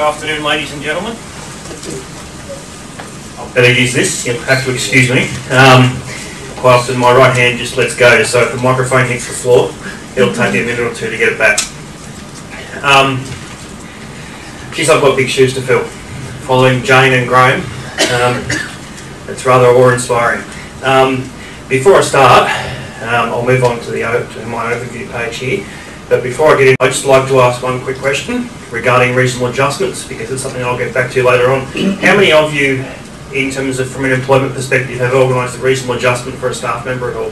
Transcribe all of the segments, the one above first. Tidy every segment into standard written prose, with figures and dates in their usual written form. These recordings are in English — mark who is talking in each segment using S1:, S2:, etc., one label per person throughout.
S1: Good afternoon, ladies and gentlemen. I better use this, you'll have to excuse me. Quite often my right hand just lets go, so if the microphone hits the floor, it'll take me a minute or two to get it back. Geez, I've got big shoes to fill. Following Jane and Graham, it's rather awe-inspiring. Before I start, I'll move on to my overview page here. But before I get in, I'd just like to ask one quick question regarding reasonable adjustments, because it's something I'll get back to later on. How many of you, in terms of from an employment perspective, have organised a reasonable adjustment for a staff member at all?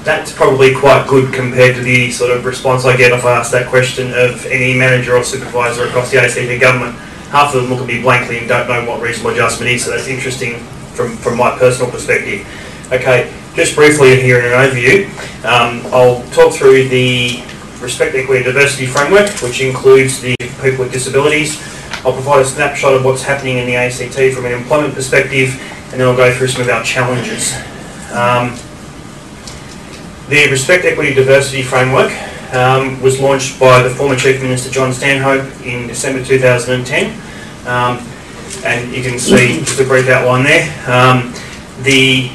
S1: That's probably quite good compared to the sort of response I get if I ask that question of any manager or supervisor across the ACT government. Half of them look at me blankly and don't know what reasonable adjustment is, so that's interesting from my personal perspective. Okay, just briefly here in an overview, I'll talk through the Respect, Equity and Diversity framework, which includes the people with disabilities. I'll provide a snapshot of what's happening in the ACT from an employment perspective, and then I'll go through some of our challenges. The Respect, Equity and Diversity framework was launched by the former Chief Minister John Stanhope in December 2010. And you can see just a brief outline there. The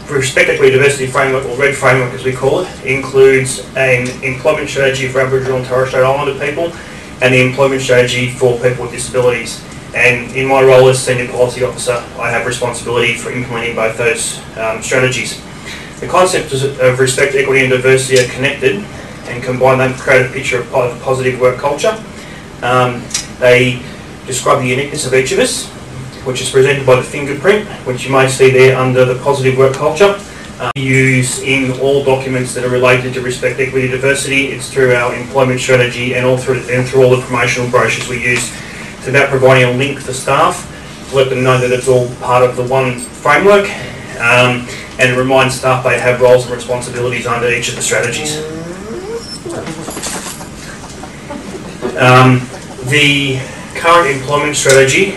S1: Respect, Equity and Diversity framework, or RED framework as we call it, includes an employment strategy for Aboriginal and Torres Strait Islander people and the employment strategy for people with disabilities. And in my role as Senior Policy Officer, I have responsibility for implementing both those strategies. The concepts of respect, equity and diversity are connected, and combine them to create a picture of positive work culture. They describe the uniqueness of each of us, which is presented by the fingerprint, which you may see there under the positive work culture. We use in all documents that are related to respect, equity, diversity. It's through our employment strategy and through all the promotional brochures we use. It's about providing a link for staff to let them know that it's all part of the one framework, and remind staff they have roles and responsibilities under each of the strategies. The current employment strategy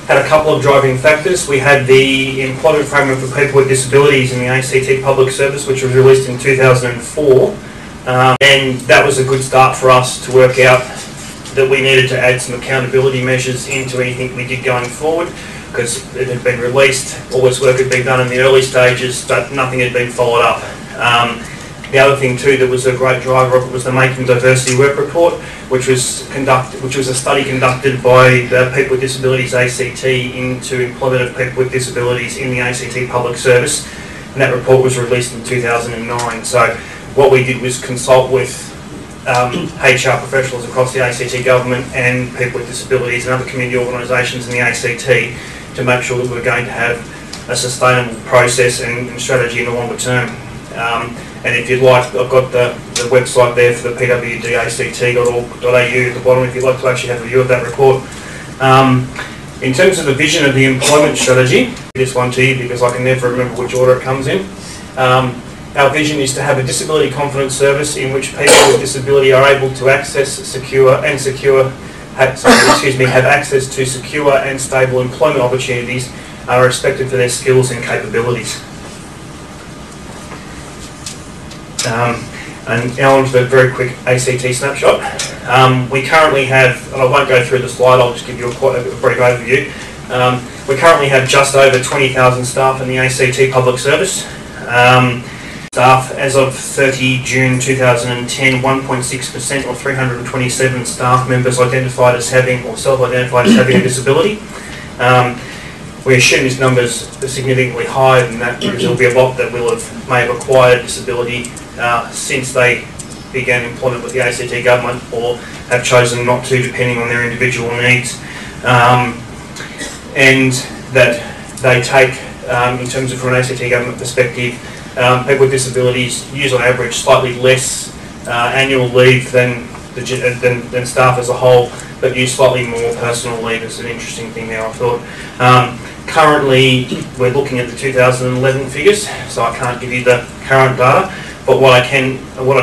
S1: had a couple of driving factors. We had the employment framework for people with disabilities in the ACT Public Service, which was released in 2004, and that was a good start for us to work out that we needed to add some accountability measures into anything we did going forward, because it had been released, all this work had been done in the early stages, but nothing had been followed up. The other thing too that was a great driver of it was the Making Diversity Work Report, which was a study conducted by the People with Disabilities ACT into employment of people with disabilities in the ACT Public Service, and that report was released in 2009. So what we did was consult with HR professionals across the ACT government and people with disabilities and other community organisations in the ACT to make sure that we're going to have a sustainable process and strategy in the longer term. And if you'd like, I've got the website there for the pwdact.org.au at the bottom if you'd like to actually have a view of that report. In terms of the vision of the employment strategy, this one to you because I can never remember which order it comes in. Our vision is to have a disability confidence service in which people with disability are able to access, have access to secure and stable employment opportunities, are respected for their skills and capabilities. And now on to a very quick ACT snapshot. We currently have, and I won't go through the slide, I'll just give you a brief overview. We currently have just over 20,000 staff in the ACT Public Service. Staff, as of 30 June 2010, 1.6% or 327 staff members identified as having or self-identified as having a disability. We assume this number is significantly higher than that because there will be a lot that may have acquired disability since they began employment with the ACT government or have chosen not to, depending on their individual needs. And that they take, in terms of from an ACT government perspective, people with disabilities use on average slightly less annual leave than staff as a whole, but use slightly more personal leave. It's an interesting thing there, I thought. Currently, we're looking at the 2011 figures, so I can't give you the current data. But what I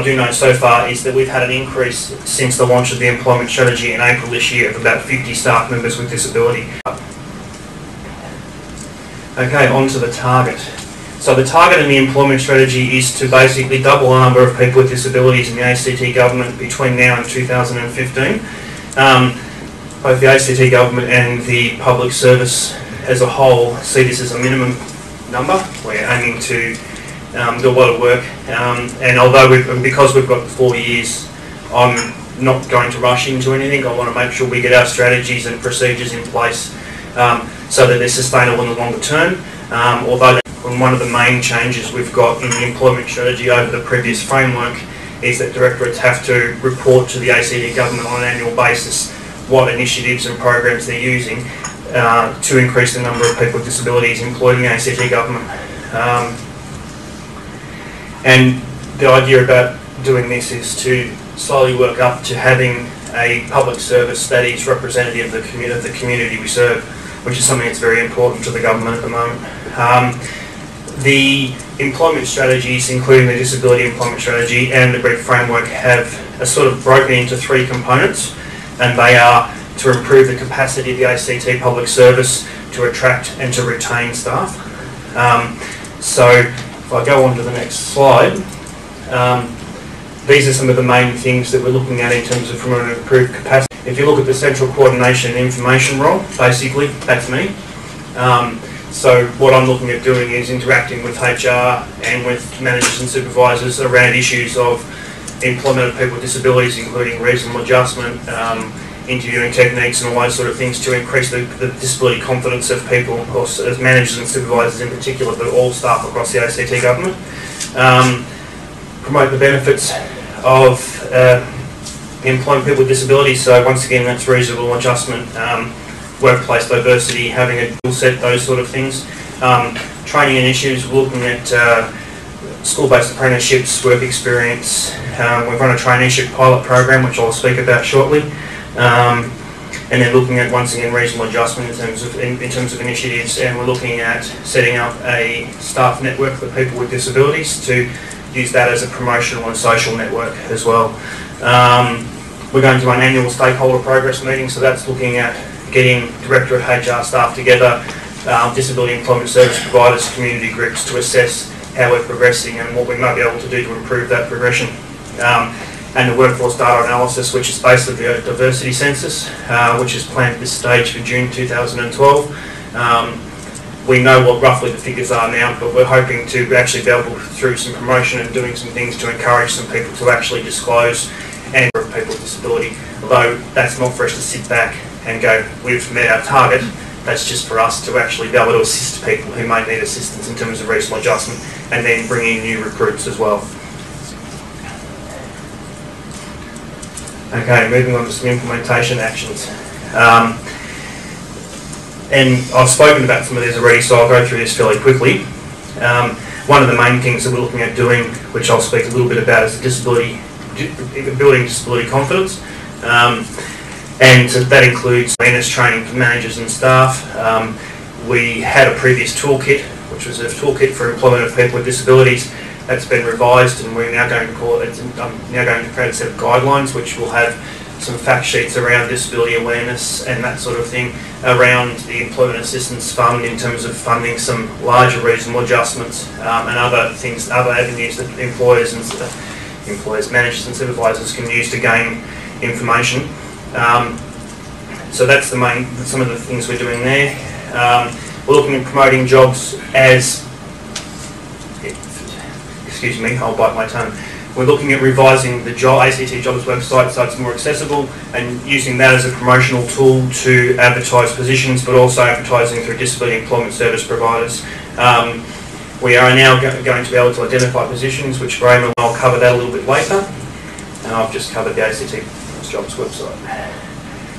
S1: do know so far is that we've had an increase since the launch of the employment strategy in April this year of about 50 staff members with disability. Okay, on to the target. So the target in the employment strategy is to basically double the number of people with disabilities in the ACT government between now and 2015. Both the ACT government and the public service as a whole see this as a minimum number. We're aiming to do a lot of work, and although because we've got 4 years, I'm not going to rush into anything. I want to make sure we get our strategies and procedures in place so that they're sustainable in the longer term. Although one of the main changes we've got in the employment strategy over the previous framework is that directorates have to report to the ACT government on an annual basis what initiatives and programs they're using to increase the number of people with disabilities employed in the ACT government. And the idea about doing this is to slowly work up to having a public service that is representative of the community we serve, which is something that's very important to the government at the moment. The employment strategies, including the disability employment strategy and the brief framework, are sort of broken into 3 components, and they are to improve the capacity of the ACT public service to attract and to retain staff. So if I go on to the next slide, these are some of the main things that we're looking at in terms of promoting improved capacity. If you look at the central coordination and information role, basically that's me. So what I'm looking at doing is interacting with HR and with managers and supervisors around issues of employment of people with disabilities, including reasonable adjustment, interviewing techniques and all those sort of things to increase the disability confidence of people, as managers and supervisors in particular, but all staff across the ACT government. Promote the benefits of employing people with disabilities, so once again that's reasonable adjustment, workplace diversity, having a tool set, those sort of things. Training initiatives, we're looking at school-based apprenticeships, work experience. We've run a traineeship pilot program, which I'll speak about shortly. And then looking at, once again, reasonable adjustment in terms of initiatives, and we're looking at setting up a staff network for people with disabilities to use that as a promotional and social network as well. We're going to run annual stakeholder progress meetings, so that's looking at getting Directorate HR staff together, disability employment service providers, community groups to assess how we're progressing and what we might be able to do to improve that progression. And the workforce data analysis, which is basically a diversity census, which is planned at this stage for June 2012. We know what roughly the figures are now, but we're hoping to actually be able, through some promotion and doing some things, to encourage some people to actually disclose and for people with disability. Although that's not for us to sit back and go, we've met our target. That's just for us to actually be able to assist people who may need assistance in terms of reasonable adjustment, and then bring in new recruits as well. Okay, moving on to some implementation actions. And I've spoken about some of these already, so I'll go through this fairly quickly. One of the main things that we're looking at doing, which I'll speak a little bit about, is building disability confidence. And so that includes awareness training for managers and staff. We had a previous toolkit, which was a toolkit for employment of people with disabilities. That's been revised, and we're now going to call it. I'm now going to create a set of guidelines, which will have some fact sheets around disability awareness and that sort of thing, around the Employment Assistance Fund in terms of funding some larger reasonable adjustments and other things, other avenues that employers, managers and supervisors can use to gain information. So that's some of the things we're doing there. We're looking at promoting jobs as, excuse me, I'll bite my tongue. We're looking at revising the ACT Jobs website so it's more accessible, and using that as a promotional tool to advertise positions, but also advertising through disability employment service providers. We are now going to be able to identify positions, which Graham and I'll cover that a little bit later. And I've just covered the ACT Jobs website.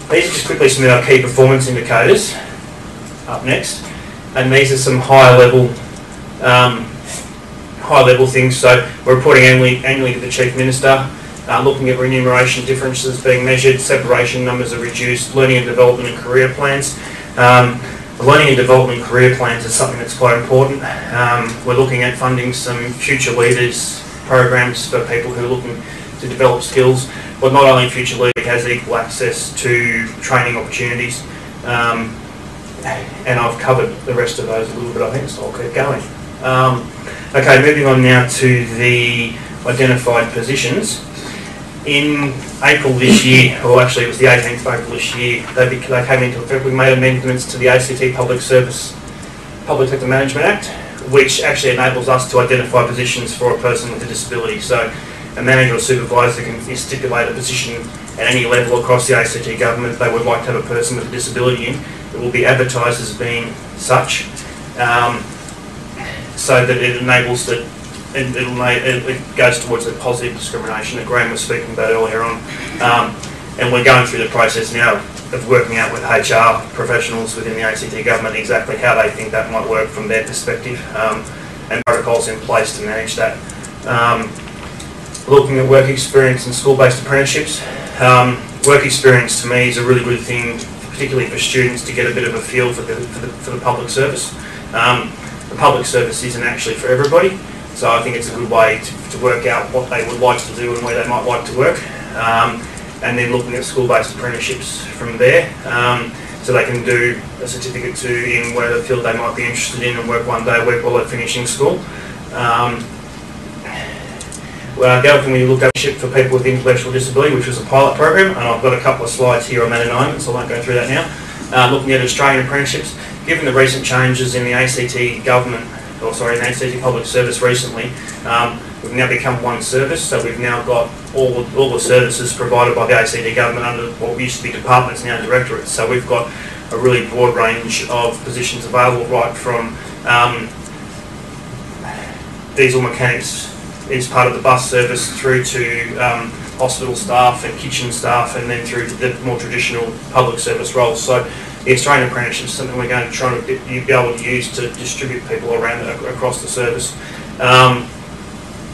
S1: These are just quickly some of our key performance indicators up next, and these are some high level things. So we're reporting annually to the Chief Minister, looking at remuneration differences being measured, separation numbers are reduced, learning and development and career plans. The learning and development and career plans is something that's quite important. We're looking at funding some future leaders programs for people who are looking to develop skills, but not only future leader has equal access to training opportunities. And I've covered the rest of those a little bit, I think, so I'll keep going. Okay, moving on now to the identified positions. In April this year, or actually it was the 18th of April this year, they came into effect. We made amendments to the ACT Public Sector Management Act, which actually enables us to identify positions for a person with a disability. So a manager or supervisor can stipulate a position at any level across the ACT government if they would like to have a person with a disability in. It will be advertised as being such, so that it enables that it goes towards the positive discrimination that Graham was speaking about earlier on. And we're going through the process now of working out with HR professionals within the ACT government exactly how they think that might work from their perspective, and protocols in place to manage that. Looking at work experience and school-based apprenticeships. Work experience to me is a really good thing, particularly for students, to get a bit of a feel for the public service. The public service isn't actually for everybody, so I think it's a good way to work out what they would like to do and where they might like to work. And then looking at school-based apprenticeships from there, so they can do a certificate in whatever field they might be interested in and work one day a week while they're finishing school. The other thing we looked at for people with intellectual disability, which was a pilot program, and I've got a couple of slides here on that in a moment, so I won't go through that now. Looking at Australian apprenticeships, given the recent changes in the ACT government, in the ACT public service recently, we've now become one service, so we've now got all the services provided by the ACT government under what used to be departments, now directorates. So we've got a really broad range of positions available, right from diesel mechanics is part of the bus service through to hospital staff and kitchen staff, and then through to the more traditional public service roles. So the Australian apprenticeship is something we're going to try to be able to use to distribute people around across the service.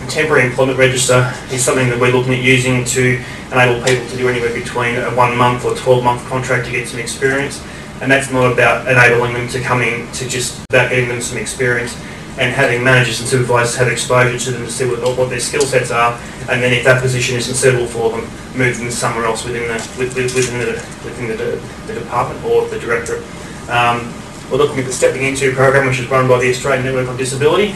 S1: Temporary employment register is something that we're looking at using to enable people to do anywhere between a 1 month or 12-month contract to get some experience. And that's not about enabling them to come in to just about getting them some experience and having managers and supervisors have exposure to them to see what their skill sets are, and then if that position isn't suitable for them, move them somewhere else within the department or the directorate. We're looking at the Stepping Into program, which is run by the Australian Network on Disability,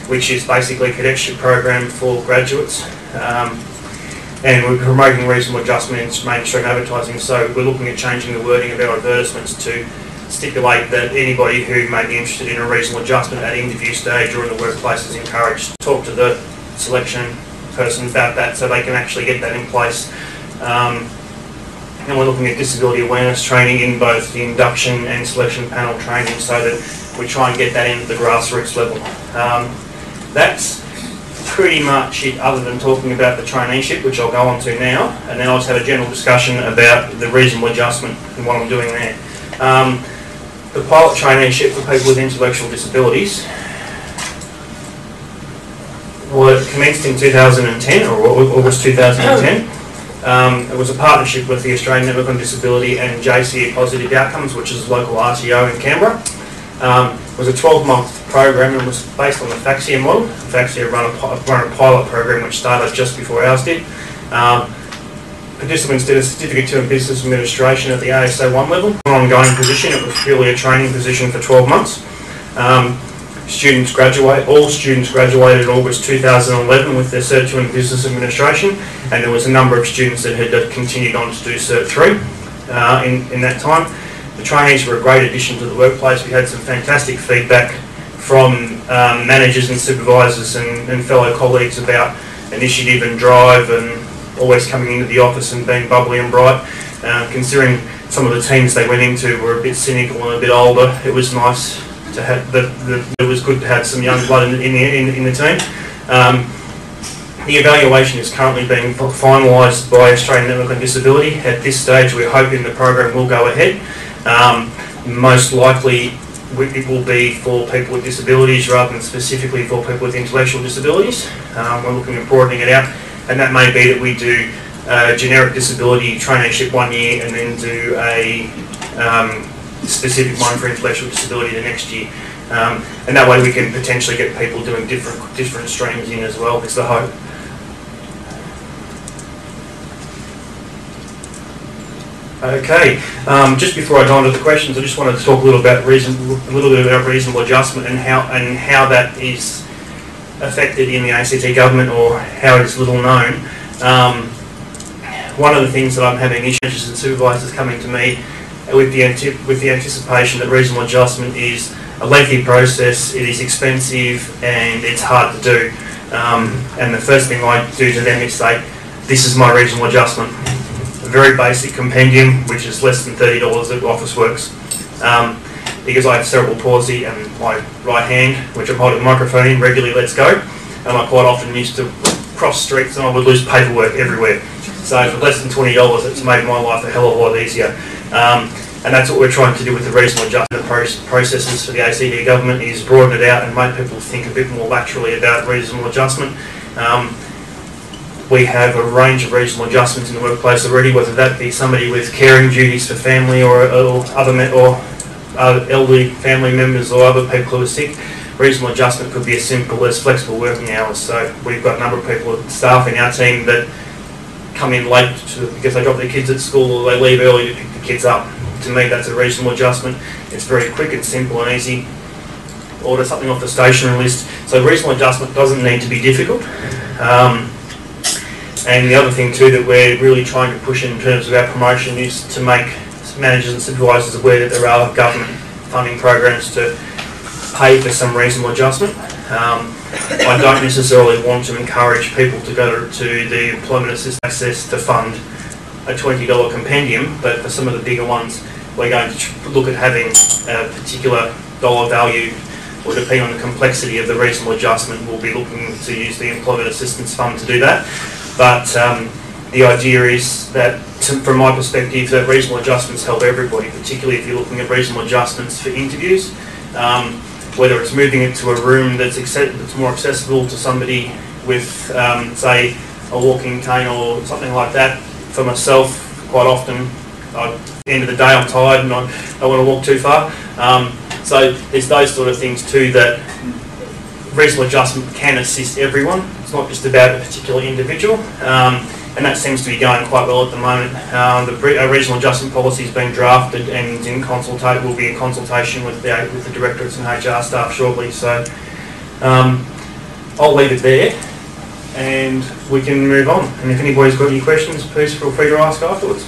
S1: which is basically a cadetship program for graduates. And we're promoting reasonable adjustment in mainstream advertising, so we're looking at changing the wording of our advertisements to stipulate that anybody who may be interested in a reasonable adjustment at interview stage or in the workplace is encouraged to talk to the selection person about that, so they can actually get that in place. And we're looking at disability awareness training in both the induction and selection panel training, so that we try and get that into the grassroots level. That's pretty much it, other than talking about the traineeship, which I'll go on to now, and then I'll just have a general discussion about the reasonable adjustment and what I'm doing there. The pilot traineeship for people with intellectual disabilities was commenced in 2010, or August 2010. It was a partnership with the Australian Network on Disability and JCE Positive Outcomes, which is a local RTO in Canberra. It was a 12-month program and was based on the FAXIA model. FAXIA run a pilot program which started just before ours did. Participants did a Certificate 2 in Business Administration at the ASA 1 level. An ongoing position, it was purely a training position for 12 months. All students graduated in August 2011 with their Cert 2 in Business Administration, and there was a number of students that had continued on to do Cert 3 in that time. The trainees were a great addition to the workplace. We had some fantastic feedback from managers and supervisors and fellow colleagues about initiative and drive and always coming into the office and being bubbly and bright. Considering some of the teams they went into were a bit cynical and a bit older, it was nice to have it was good to have some young blood in the team. The evaluation is currently being finalised by Australian Network on Disability. At this stage, we're hoping the program will go ahead. Most likely, it will be for people with disabilities rather than specifically for people with intellectual disabilities. We're looking at broadening it out, and that may be that we do generic disability traineeship 1 year and then do a specific one for intellectual disability the next year. And that way we can potentially get people doing different streams in as well, is the hope. Okay, just before I go on to the questions, I just wanted to talk a little bit about reasonable adjustment and how that is affected in the ACT government, or how it is little known. One of the things that I'm having issues and supervisors coming to me with the anticipation that reasonable adjustment is a lengthy process, it is expensive, and it's hard to do. And the first thing I do to them is say, this is my reasonable adjustment. A very basic compendium, which is less than $30 at Officeworks. Because I have cerebral palsy and my right hand, which I'm holding the microphone in, regularly lets go. And I quite often used to cross streets and I would lose paperwork everywhere. So for less than $20, it's made my life a hell of a lot easier. And that's what we're trying to do with the reasonable adjustment processes for the ACT government, is broaden it out and make people think a bit more laterally about reasonable adjustment. We have a range of reasonable adjustments in the workplace already, whether that be somebody with caring duties for family or elderly family members or other people who are sick. Reasonable adjustment could be as simple as flexible working hours. So we've got a number of people, staff in our team, that come in late because they drop their kids at school, or they leave early to pick the kids up. To me, that's a reasonable adjustment. It's very quick and simple and easy. Order something off the stationery list. So reasonable adjustment doesn't need to be difficult. And the other thing too that we're really trying to push in terms of our promotion is to make managers and supervisors aware that there are government funding programs to pay for some reasonable adjustment. I don't necessarily want to encourage people to go to the Employment Assistance Access to fund a $20 compendium, but for some of the bigger ones, we're going to look at having a particular dollar value, or depending on the complexity of the reasonable adjustment, we'll be looking to use the Employment Assistance Fund to do that. But the idea is that, from my perspective, that reasonable adjustments help everybody, particularly if you're looking at reasonable adjustments for interviews. Whether it's moving it to a room that's more accessible to somebody with, say, a walking cane or something like that. For myself, quite often, at the end of the day, I'm tired and I don't want to walk too far. So there's those sort of things too, that reasonable adjustment can assist everyone. It's not just about a particular individual, and that seems to be going quite well at the moment. The reasonable adjustment policy is being drafted and will be in consultation with the directorates and HR staff shortly. So I'll leave it there, and we can move on. And if anybody's got any questions, please feel free to ask afterwards.